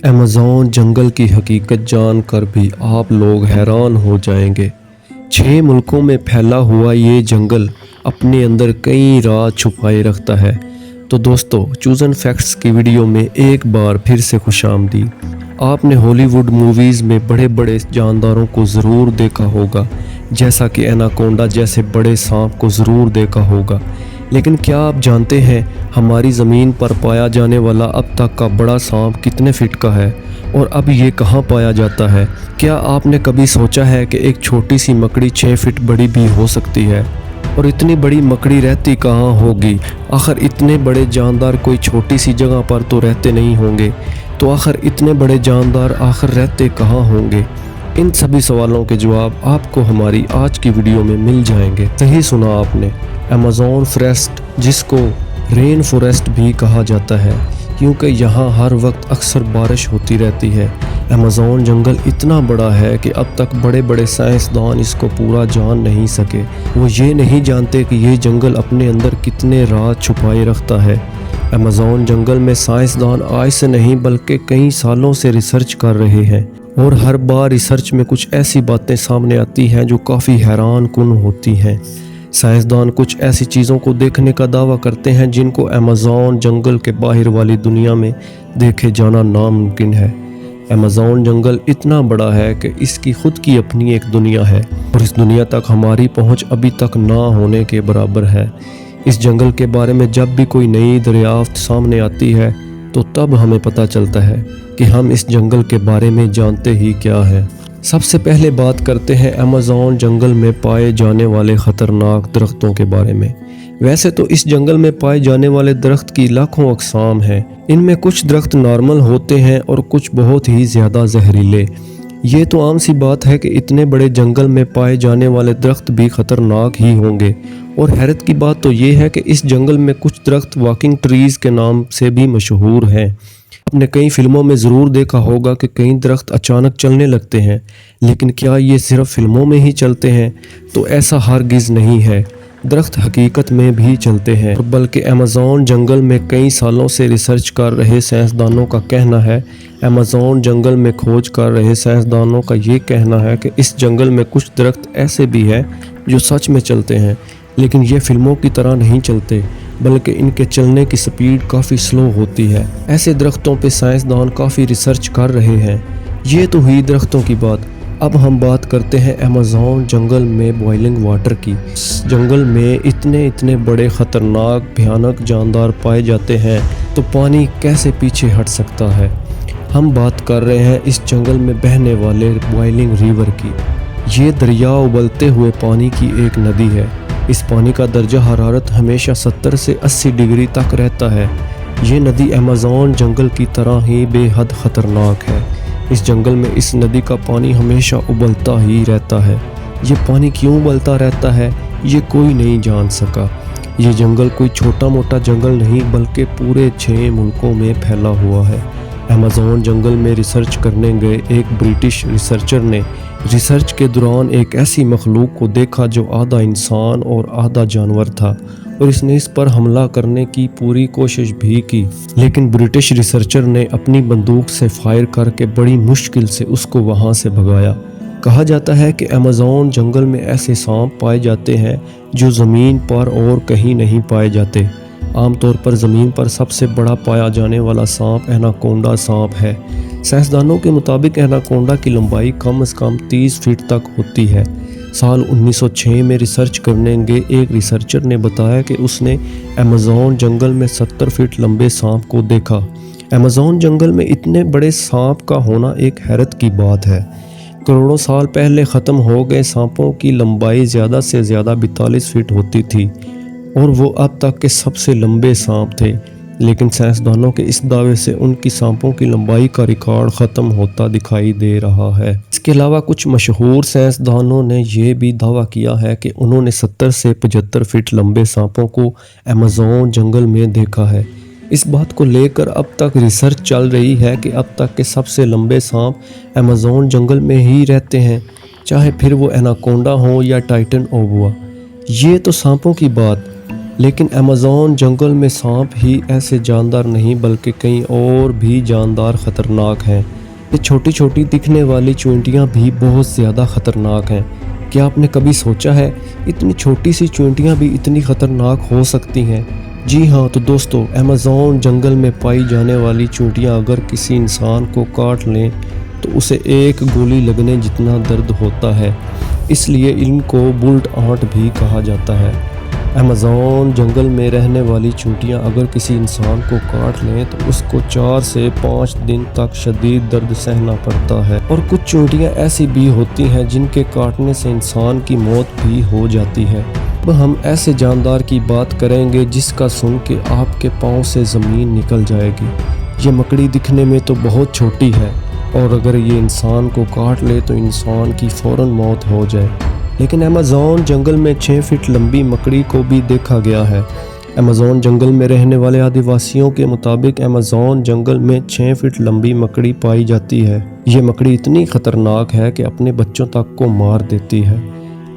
Amazon जंगल की हकीकत जानकर भी आप लोग हैरान हो जाएंगे। 6 मुल्कों में फैला हुआ ये जंगल अपने अंदर कई राज छुपाए रखता है। तो दोस्तों, चूज़न फैक्ट्स की वीडियो में एक बार फिर से खुशामदीद। आपने हॉलीवुड मूवीज़ में बड़े बड़े जानदारों को ज़रूर देखा होगा, जैसा कि एनाकोंडा जैसे बड़े सांप को ज़रूर देखा होगा। लेकिन क्या आप जानते हैं हमारी ज़मीन पर पाया जाने वाला अब तक का बड़ा सांप कितने फीट का है और अब ये कहाँ पाया जाता है? क्या आपने कभी सोचा है कि एक छोटी सी मकड़ी 6 फीट बड़ी भी हो सकती है? और इतनी बड़ी मकड़ी रहती कहाँ होगी? आखिर इतने बड़े जानदार कोई छोटी सी जगह पर तो रहते नहीं होंगे, तो आखिर इतने बड़े जानदार आखिर रहते कहाँ होंगे? इन सभी सवालों के जवाब आपको हमारी आज की वीडियो में मिल जाएंगे। सही सुना आपने, अमेज़न फॉरेस्ट, जिसको रेन फॉरेस्ट भी कहा जाता है, क्योंकि यहाँ हर वक्त अक्सर बारिश होती रहती है। अमेज़न जंगल इतना बड़ा है कि अब तक बड़े बड़े साइंसदान इसको पूरा जान नहीं सके। वो ये नहीं जानते कि ये जंगल अपने अंदर कितने राज छुपाए रखता है। अमेज़न जंगल में साइंसदान आज से नहीं बल्कि कई सालों से रिसर्च कर रहे हैं, और हर बार रिसर्च में कुछ ऐसी बातें सामने आती हैं जो काफ़ी हैरान कुन होती हैं। साइंसदान कुछ ऐसी चीज़ों को देखने का दावा करते हैं जिनको अमेज़न जंगल के बाहर वाली दुनिया में देखे जाना नामुमकिन है। अमेज़न जंगल इतना बड़ा है कि इसकी खुद की अपनी एक दुनिया है, और इस दुनिया तक हमारी पहुंच अभी तक ना होने के बराबर है। इस जंगल के बारे में जब भी कोई नई दरियाफ्त सामने आती है तो तब हमें पता चलता है कि हम इस जंगल के बारे में जानते ही क्या है। सबसे पहले बात करते हैं अमेज़न जंगल में पाए जाने वाले ख़तरनाक दरख्तों के बारे में। वैसे तो इस जंगल में पाए जाने वाले दरख्त की लाखों अक़साम हैं। इनमें कुछ दरख्त नॉर्मल होते हैं और कुछ बहुत ही ज़्यादा जहरीले। ये तो आम सी बात है कि इतने बड़े जंगल में पाए जाने वाले दरख्त भी ख़तरनाक ही होंगे। और हैरत की बात तो ये है कि इस जंगल में कुछ दरख्त वॉकिंग ट्रीज़ के नाम से भी मशहूर हैं। आपने कई फिल्मों में ज़रूर देखा होगा कि कई दरख्त अचानक चलने लगते हैं, लेकिन क्या ये सिर्फ फिल्मों में ही चलते हैं? तो ऐसा हरगिज़ नहीं है। दरख्त हकीकत में भी चलते हैं, बल्कि अमेज़न जंगल में कई सालों से रिसर्च कर रहे साइंसदानों का कहना है अमेज़न जंगल में खोज कर रहे साइंसदानों का ये कहना है कि इस जंगल में कुछ दरख्त ऐसे भी हैं जो सच में चलते हैं, लेकिन ये फिल्मों की तरह नहीं चलते, बल्कि इनके चलने की स्पीड काफ़ी स्लो होती है। ऐसे दरख्तों पे साइंसदान काफ़ी रिसर्च कर रहे हैं। ये तो हुई दरख्तों की बात। अब हम बात करते हैं अमेज़न जंगल में बॉइलिंग वाटर की। इस जंगल में इतने बड़े ख़तरनाक भयानक जानदार पाए जाते हैं, तो पानी कैसे पीछे हट सकता है? हम बात कर रहे हैं इस जंगल में बहने वाले बॉइलिंग रिवर की। ये दरिया उबलते हुए पानी की एक नदी है। इस पानी का दर्जा हरारत हमेशा 70 से 80 डिग्री तक रहता है। ये नदी अमेज़न जंगल की तरह ही बेहद ख़तरनाक है। इस जंगल में इस नदी का पानी हमेशा उबलता ही रहता है। ये पानी क्यों उबलता रहता है, ये कोई नहीं जान सका। ये जंगल कोई छोटा मोटा जंगल नहीं, बल्कि पूरे 6 मुल्कों में फैला हुआ है। अमेज़न जंगल में रिसर्च करने गए एक ब्रिटिश रिसर्चर ने रिसर्च के दौरान एक ऐसी मखलूक को देखा जो आधा इंसान और आधा जानवर था, और इसने इस पर हमला करने की पूरी कोशिश भी की, लेकिन ब्रिटिश रिसर्चर ने अपनी बंदूक से फायर करके बड़ी मुश्किल से उसको वहां से भगाया। कहा जाता है कि अमेज़न जंगल में ऐसे सांप पाए जाते हैं जो ज़मीन पर और कहीं नहीं पाए जाते। आमतौर पर ज़मीन पर सबसे बड़ा पाया जाने वाला सांप एनाकोंडा सांप है। साइंसदानों के मुताबिक एनाकोंडा की लंबाई कम से कम 30 फीट तक होती है। साल 1906 में रिसर्च करने गए एक रिसर्चर ने बताया कि उसने अमेज़न जंगल में 70 फीट लंबे सांप को देखा। अमेज़न जंगल में इतने बड़े सांप का होना एक हैरत की बात है। करोड़ों साल पहले ख़त्म हो गए सांपों की लंबाई ज़्यादा से ज़्यादा 42 फीट होती थी, और वो अब तक के सबसे लंबे सांप थे। लेकिन साइंसदानों के इस दावे से उनकी सांपों की लंबाई का रिकॉर्ड ख़त्म होता दिखाई दे रहा है। इसके अलावा कुछ मशहूर साइंसदानों ने यह भी दावा किया है कि उन्होंने 70 से 75 फीट लंबे सांपों को अमेज़न जंगल में देखा है। इस बात को लेकर अब तक रिसर्च चल रही है कि अब तक के सबसे लंबे सांप अमेज़न जंगल में ही रहते हैं, चाहे फिर वो एनाकोंडा हो या टाइटन ओबुआ। ये तो सांपों की बात। لیکن अमेज़न जंगल में सांप ही ऐसे जानदार नहीं बल्कि कई और भी जानदार ख़तरनाक हैं। ये छोटी छोटी दिखने वाली चूंटियाँ भी बहुत ज़्यादा ख़तरनाक हैं। क्या आपने कभी सोचा है इतनी छोटी सी चूंटियाँ भी इतनी ख़तरनाक हो सकती हैं? जी हाँ, तो दोस्तों अमेज़न जंगल में पाई जाने वाली चूंटियाँ अगर किसी इंसान को काट लें तो उसे एक गोली लगने जितना दर्द होता है, इसलिए इनको बुल्ट आंट भी कहा जाता है। अमेज़न जंगल में रहने वाली चूंटियाँ अगर किसी इंसान को काट लें तो उसको 4 से 5 दिन तक शदीद दर्द सहना पड़ता है। और कुछ चूंटियाँ ऐसी भी होती हैं जिनके काटने से इंसान की मौत भी हो जाती है। अब हम ऐसे जानदार की बात करेंगे जिसका सुन के आपके पाँव से ज़मीन निकल जाएगी। ये मकड़ी दिखने में तो बहुत छोटी है और अगर ये इंसान को काट ले तो इंसान की फ़ौरन मौत हो जाए, लेकिन अमेज़न जंगल में 6 फीट लंबी मकड़ी को भी देखा गया है। अमेज़न जंगल में रहने वाले आदिवासियों के मुताबिक अमेज़न जंगल में 6 फीट लंबी मकड़ी पाई जाती है। ये मकड़ी इतनी ख़तरनाक है कि अपने बच्चों तक को मार देती है।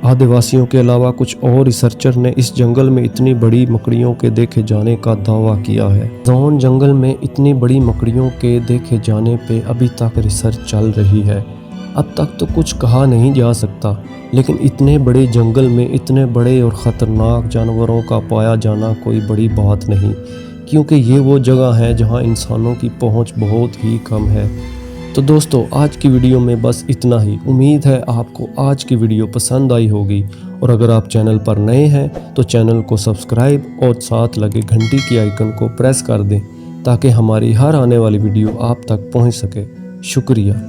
आदिवासियों के अलावा कुछ और रिसर्चर ने इस जंगल में इतनी बड़ी मकड़ियों के देखे जाने का दावा किया है। अमेज़न जंगल में इतनी बड़ी मकड़ियों के देखे जाने पे अभी तक रिसर्च चल रही है। अब तक तो कुछ कहा नहीं जा सकता, लेकिन इतने बड़े जंगल में इतने बड़े और ख़तरनाक जानवरों का पाया जाना कोई बड़ी बात नहीं, क्योंकि ये वो जगह है जहाँ इंसानों की पहुँच बहुत ही कम है। तो दोस्तों आज की वीडियो में बस इतना ही। उम्मीद है आपको आज की वीडियो पसंद आई होगी, और अगर आप चैनल पर नए हैं तो चैनल को सब्सक्राइब और साथ लगे घंटी की आइकन को प्रेस कर दें ताकि हमारी हर आने वाली वीडियो आप तक पहुंच सके। शुक्रिया।